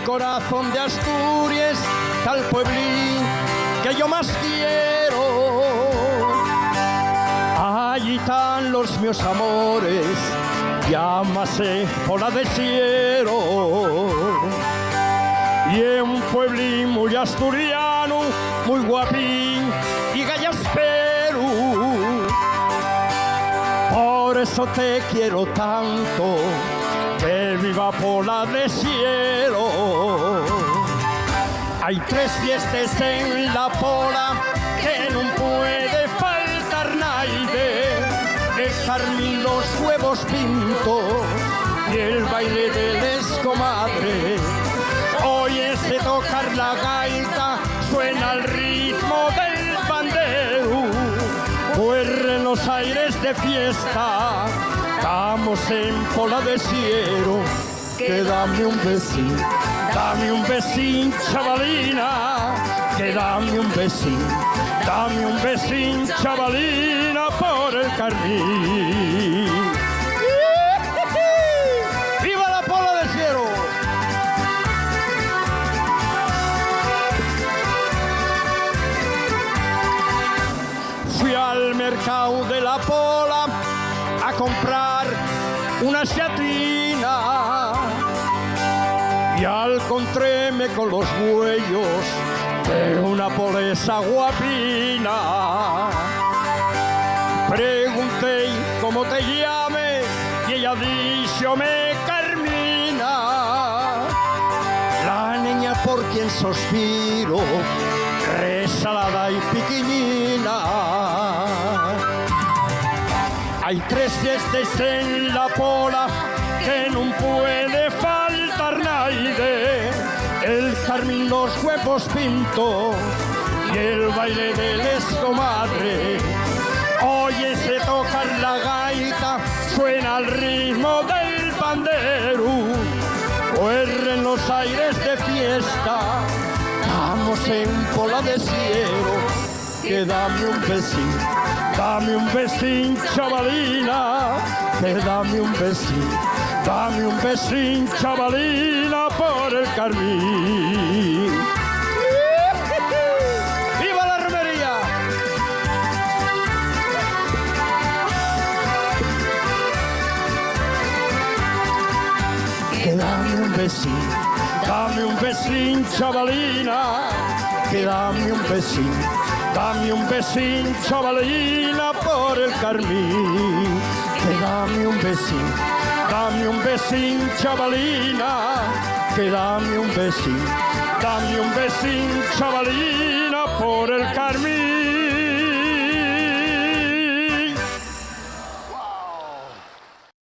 corazón de Asturias, tal pueblín que yo más quiero. Allí están los míos amores, llámase Pola de Siero. Y en un pueblín muy asturiano, muy guapín y gallaspero. Por eso te quiero tanto, que viva Pola de Siero. Hay 3 fiestas en la Pola que no puede faltar naide. El Carmín, los huevos pinto y el baile del escomadre. Oyese tocar la gaita, suena el ritmo del pandero. Corren los aires de fiesta, estamos en Pola de Siero. Que dame un besín, chavalina. Que dame un besín, chavalina, por el Carmín. ¡Viva la Pola de Siero! Fui al mercado de la Pola a comprar una chatina y al encontréme con los huellos de una polesa guapina. Pregunté cómo te llame y ella díxome Carmina. La niña por quien suspiro, resalada y piquiñina. Hay 3 fiestas en la Pola que no puede faltar naide. El Carmín, los huevos pinto y el baile del escomadre. Óyese tocar la gaita, suena el ritmo del pandero. Corren los aires de fiesta, estamos en Pola de Siero. Que dame un besín, chavalina. Que dame un besín, chavalina, por el Carmín. ¡Viva la romería! Que dame un besín, chavalina. Que dame un besín, chavalina, por el Carmín. Que dame un besín, chavalina. Que dame un besín, chavalina.